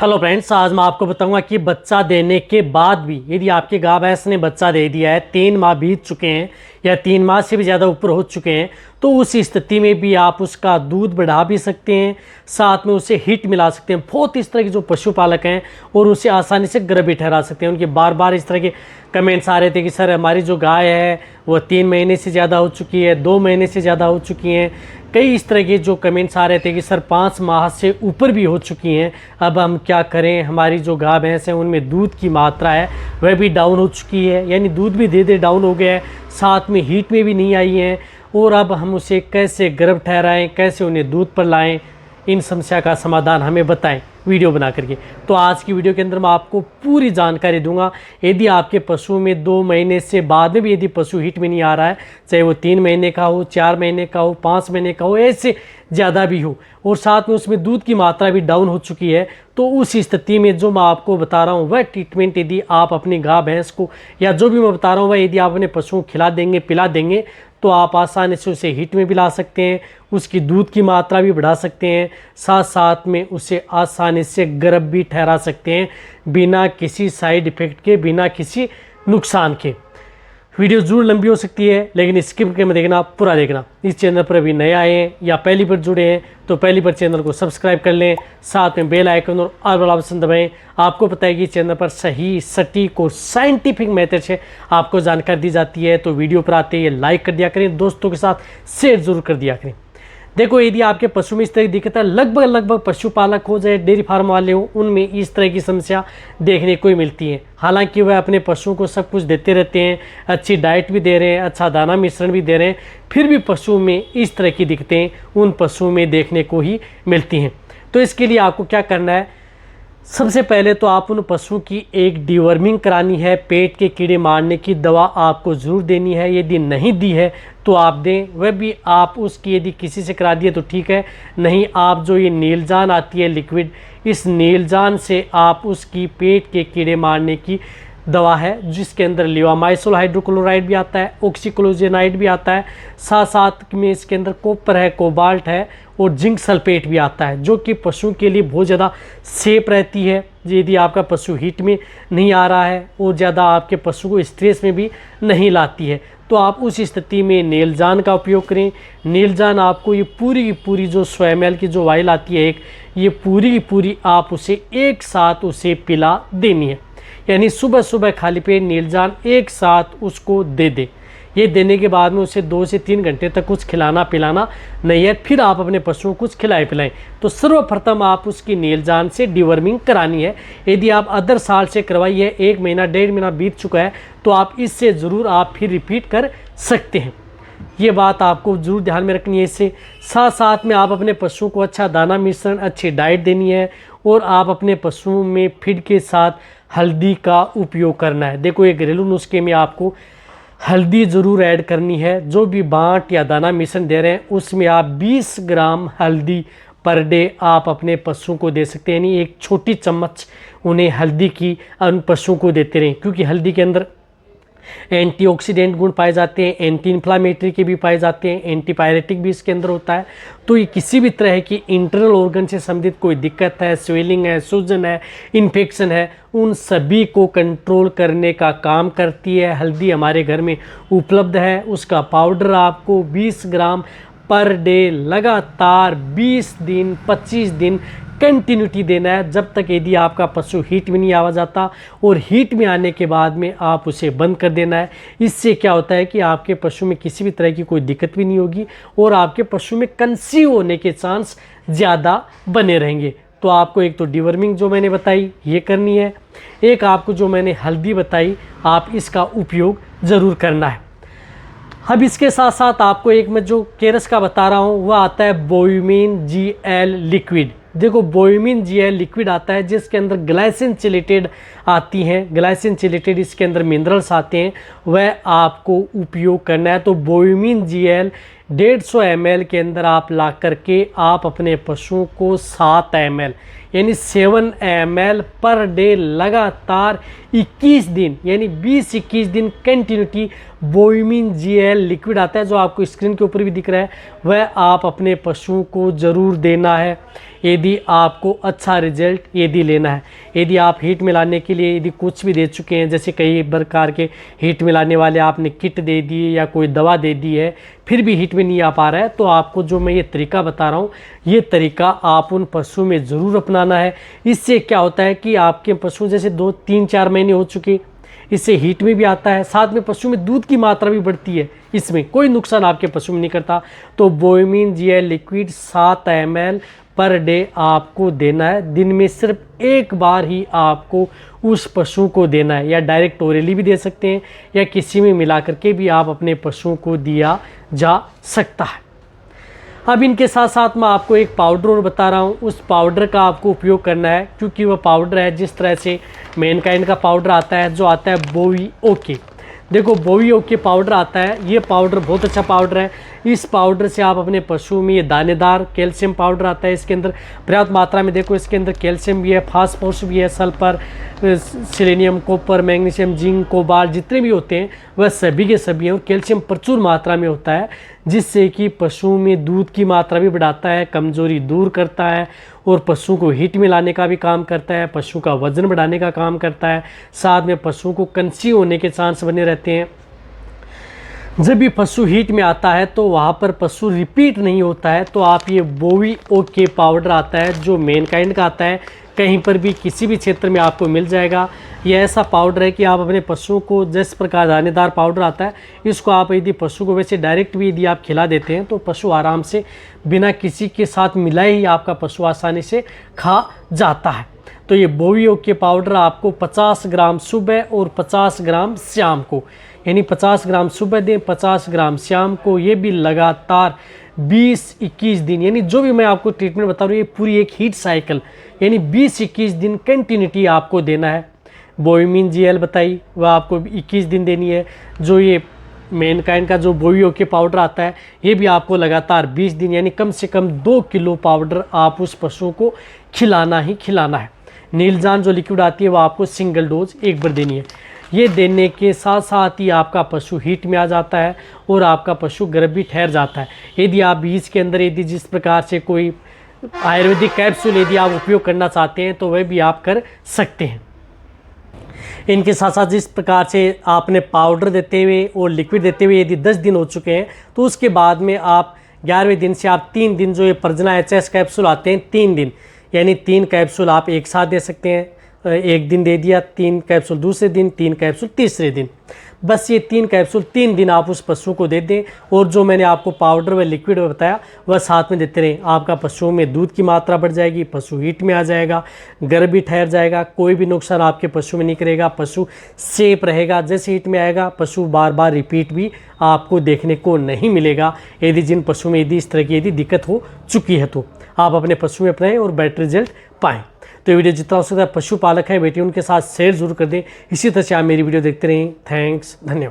Hello friends, आज मैं आपको बताऊंगा कि बच्चा देने के बाद भी यदि आपके गाय भैंस ने बच्चा दे दिया है, 3 माह बीत चुके हैं या 3 माह से भी ज़्यादा ऊपर हो चुके हैं, तो उस स्थिति में भी आप उसका दूध बढ़ा भी सकते हैं, साथ में उसे हिट मिला सकते हैं। बहुत इस तरह के जो पशुपालक हैं और उसे आसानी से गर्भ भी ठहरा सकते हैं। उनके बार बार इस तरह के कमेंट्स आ रहे थे कि सर हमारी जो गाय है वो 3 महीने से ज़्यादा हो चुकी है, 2 महीने से ज़्यादा हो चुकी हैं। कई इस तरह के जो कमेंट्स आ रहे थे कि सर 5 माह से ऊपर भी हो चुकी हैं, अब हम क्या करें, हमारी जो गाय भैंस हैं उनमें दूध की मात्रा है वह भी डाउन हो चुकी है, यानी दूध भी धीरे धीरे डाउन हो गया है, साथ में हीट में भी नहीं आई हैं, और अब हम उसे कैसे गर्भ ठहराएं, कैसे उन्हें दूध पर लाएं, इन समस्या का समाधान हमें बताएं वीडियो बना करके। तो आज की वीडियो के अंदर मैं आपको पूरी जानकारी दूंगा। यदि आपके पशु में 2 महीने से बाद में भी यदि पशु हिट में नहीं आ रहा है, चाहे वो 3 महीने का हो, 4 महीने का हो, 5 महीने का हो, ऐसे ज़्यादा भी हो, और साथ में उसमें दूध की मात्रा भी डाउन हो चुकी है, तो उस स्थिति में जो मैं आपको बता रहा हूँ वह ट्रीटमेंट यदि आप अपनी गाय भैंस को या जो भी मैं बता रहा हूँ वह यदि आप अपने पशुओं को खिला देंगे, पिला देंगे, तो आप आसानी से उसे हिट में भी ला सकते हैं, उसकी दूध की मात्रा भी बढ़ा सकते हैं, साथ साथ में उसे आसानी से गर्भ भी ठहरा सकते हैं, बिना किसी साइड इफ़ेक्ट के, बिना किसी नुकसान के। वीडियो जरूर लंबी हो सकती है, लेकिन स्किप करके मत देखना, पूरा देखना। इस चैनल पर अभी नए आए हैं या पहली बार जुड़े हैं तो पहली बार चैनल को सब्सक्राइब कर लें, साथ में बेल आइकन और ऑल वाला ऑप्शन दबाएं। आपको पता है कि चैनल पर सही, सटीक और साइंटिफिक मेथड से आपको जानकारी दी जाती है, तो वीडियो पर आते ही लाइक कर दिया करें, दोस्तों के साथ शेयर जरूर कर दिया करें। देखो, यदि आपके पशु में इस तरह की दिक्कत है, लगभग पशुपालक हो चाहे डेयरी फार्म वाले हो, उनमें इस तरह की समस्या देखने को ही मिलती है। हालांकि वह अपने पशुओं को सब कुछ देते रहते हैं, अच्छी डाइट भी दे रहे हैं, अच्छा दाना मिश्रण भी दे रहे हैं, फिर भी पशु में इस तरह की दिक्कतें उन पशुओं में देखने को ही मिलती हैं। तो इसके लिए आपको क्या करना है, सबसे पहले तो आप उन पशुओं की एक डिवर्मिंग करानी है, पेट के कीड़े मारने की दवा आपको ज़रूर देनी है। यदि नहीं दी है तो आप दें, वह भी आप उसकी यदि किसी से करा दिए तो ठीक है, नहीं आप जो ये नीलजान आती है लिक्विड, इस नीलजान से आप उसकी पेट के कीड़े मारने की दवा है, जिसके अंदर लिवामाइसोल हाइड्रोक्लोराइड भी आता है, ऑक्सीक्लोजेनाइड भी आता है, साथ साथ में इसके अंदर कॉपर है, कोबाल्ट है और जिंक सल्फेट भी आता है, जो कि पशु के लिए बहुत ज़्यादा सेफ रहती है। यदि आपका पशु हीट में नहीं आ रहा है और ज़्यादा आपके पशु को स्ट्रेस में भी नहीं लाती है, तो आप उस स्थिति में नीलजान का उपयोग करें। नीलजान आपको ये पूरी की पूरी जो 100 ml की जो वाइल आती है एक, ये पूरी की पूरी आप उसे एक साथ उसे पिला देनी है, यानी सुबह सुबह खाली पेट नीलजान एक साथ उसको दे दे। ये देने के बाद में उसे 2 से 3 घंटे तक कुछ खिलाना पिलाना नहीं है, फिर आप अपने पशुओं को कुछ खिलाए पिलाएं। तो सर्वप्रथम आप उसकी नीलजान से डिवर्मिंग करानी है। यदि आप अदर साल से करवाई है, 1 महीना 1.5 महीना बीत चुका है, तो आप इससे ज़रूर आप फिर रिपीट कर सकते हैं। ये बात आपको ज़रूर ध्यान में रखनी है। इससे साथ साथ में आप अपने पशुओं को अच्छा दाना मिश्रण, अच्छी डाइट देनी है, और आप अपने पशुओं में फीड के साथ हल्दी का उपयोग करना है। देखो, ये घरेलू नुस्खे में आपको हल्दी ज़रूर ऐड करनी है। जो भी बाट या दाना मिश्रण दे रहे हैं उसमें आप 20 ग्राम हल्दी पर डे आप अपने पशुओं को दे सकते हैं, यानी एक छोटी चम्मच उन्हें हल्दी की उन पशुओं को देते रहें, क्योंकि हल्दी के अंदर एंटीऑक्सीडेंट गुण पाए जाते हैं, एंटी इन्फ्लामेटरी के भी पाए जाते हैं, एंटीपायरेटिक भी इसके अंदर होता है। तो ये किसी भी तरह की इंटरनल ऑर्गन से संबंधित कोई दिक्कत है, स्वेलिंग है, सूजन है, इन्फेक्शन है, उन सभी को कंट्रोल करने का काम करती है। हल्दी हमारे घर में उपलब्ध है, उसका पाउडर आपको 20 ग्राम पर डे लगातार 20 दिन 25 दिन कंटिन्यूटी देना है, जब तक यदि आपका पशु हीट में नहीं आ जाता, और हीट में आने के बाद में आप उसे बंद कर देना है। इससे क्या होता है कि आपके पशु में किसी भी तरह की कोई दिक्कत भी नहीं होगी और आपके पशु में कंसीव होने के चांस ज़्यादा बने रहेंगे। तो आपको एक तो डिवर्मिंग जो मैंने बताई ये करनी है, एक आपको जो मैंने हल्दी बताई आप इसका उपयोग ज़रूर करना है। अब इसके साथ साथ आपको एक मैं जो केरस का बता रहा हूँ वह आता है बोविमिन GL लिक्विड। देखो, बोविमिन GL लिक्विड आता है जिसके अंदर ग्लाइसिन चिलेटेड आती हैं, ग्लाइसिन चिलेटेड इसके अंदर मिनरल्स आते हैं, वह आपको उपयोग करना है। तो बोविमिन GL 150 ml के अंदर आप ला करके आप अपने पशुओं को 7 ml यानी 7 ml पर डे लगातार 21 दिन यानी 20-21 दिन कंटिन्यूटी बोविमिन जीएल लिक्विड आता है जो आपको स्क्रीन के ऊपर भी दिख रहा है, वह आप अपने पशुओं को ज़रूर देना है यदि आपको अच्छा रिजल्ट यदि लेना है। यदि आप हीट मिलाने के लिए यदि कुछ भी दे चुके हैं, जैसे कई प्रकार के हीट मिलाने वाले आपने किट दे दी या कोई दवा दे दी है, फिर भी हीट में नहीं आ पा रहा है, तो आपको जो मैं ये तरीका बता रहा हूँ, ये तरीका आप उन पशुओं में ज़रूर अपनाना है। इससे क्या होता है कि आपके पशु जैसे 2-3-4 महीने हो चुके, इससे हीट में भी आता है, साथ में पशु में दूध की मात्रा भी बढ़ती है, इसमें कोई नुकसान आपके पशु में नहीं करता। तो Bovimin GL liquid 7 ml per day आपको देना है। दिन में सिर्फ एक बार ही आपको उस पशु को देना है, या डायरेक्ट ओरली भी दे सकते हैं या किसी में मिला करके भी आप अपने पशुओं को दिया जा सकता है। अब इनके साथ साथ मैं आपको एक पाउडर और बता रहा हूँ, उस पाउडर का आपको उपयोग करना है, क्योंकि वह पाउडर है जिस तरह से मैनकाइंड का पाउडर आता है जो आता है बोविओके। देखो बोविओके पाउडर आता है, ये पाउडर बहुत अच्छा पाउडर है। इस पाउडर से आप अपने पशुओं में, ये दानेदार कैल्शियम पाउडर आता है, इसके अंदर पर्याप्त मात्रा में, देखो इसके अंदर कैल्शियम भी है, फास्फोरस भी है, sulphur, selenium, copper, magnesium, zinc, cobalt जितने भी होते हैं वह सभी के सभी हैं, और कैल्शियम प्रचुर मात्रा में होता है, जिससे कि पशुओं में दूध की मात्रा भी बढ़ाता है, कमजोरी दूर करता है, और पशु को हीट में लाने का भी काम करता है, पशु का वजन बढ़ाने का काम करता है, साथ में पशुओं को कंसीव होने के चांस बने रहते हैं। जब भी पशु हीट में आता है तो वहाँ पर पशु रिपीट नहीं होता है, तो आप ये बोविओके पाउडर आता है जो मैनकाइंड का आता है, कहीं पर भी किसी भी क्षेत्र में आपको मिल जाएगा। यह ऐसा पाउडर है कि आप अपने पशुओं को, जिस प्रकार दानेदार पाउडर आता है, इसको आप यदि पशु को वैसे डायरेक्ट भी यदि आप खिला देते हैं तो पशु आराम से बिना किसी के साथ मिलाए ही आपका पशु आसानी से खा जाता है। तो ये बोविओके पाउडर आपको 50 ग्राम सुबह और 50 ग्राम शाम को, यानी 50 ग्राम सुबह दें, 50 ग्राम शाम को, ये भी लगातार 20-21 दिन, यानी जो भी मैं आपको ट्रीटमेंट बता रहा हूँ ये पूरी एक हीट साइकिल, यानी 20-21 दिन कंटिन्यूटी आपको देना है। बोविमिन जीएल बताई वह आपको 21 दिन देनी है। जो ये मैनकाइंड का जो बोविओके पाउडर आता है ये भी आपको लगातार 20 दिन, यानी कम से कम 2 किलो पाउडर आप उस पशु को खिलाना ही खिलाना है। नीलजान जो लिक्विड आती है वो आपको सिंगल डोज एक बार देनी है। ये देने के साथ साथ ही आपका पशु हीट में आ जाता है और आपका पशु गर्भ भी ठहर जाता है। यदि आप बीज के अंदर यदि जिस प्रकार से कोई आयुर्वेदिक कैप्सूल यदि आप उपयोग करना चाहते हैं तो वह भी आप कर सकते हैं। इनके साथ साथ जिस प्रकार से आपने पाउडर देते हुए और लिक्विड देते हुए यदि 10 दिन हो चुके हैं तो उसके बाद में आप 11वें दिन से आप 3 दिन जो ये प्रजना एचएस कैप्सूल आते हैं 3 दिन, यानी 3 कैप्सूल आप एक साथ दे सकते हैं। एक दिन दे दिया, 3 कैप्सूल दूसरे दिन, 3 कैप्सूल तीसरे दिन, बस ये 3 कैप्सूल 3 दिन आप उस पशु को दे दें। और जो मैंने आपको पाउडर व लिक्विड बताया वह साथ में देते रहें। आपका पशुओं में दूध की मात्रा बढ़ जाएगी, पशु हीट में आ जाएगा, गर्भ भी ठहर जाएगा, कोई भी नुकसान आपके पशु में नहीं करेगा, पशु सेफ रहेगा। जैसे हीट में आएगा पशु बार बार रिपीट भी आपको देखने को नहीं मिलेगा। यदि जिन पशु में यदि इस तरह की यदि दिक्कत हो चुकी है तो आप अपने पशु में अपनाएं और बेटर रिजल्ट पाएँ। तो ये वीडियो जितना हो सकता है पशुपालक है बेटी उनके साथ शेयर जरूर कर दें। इसी तरह से आप मेरी वीडियो देखते रहें। थैंक्स, धन्यवाद।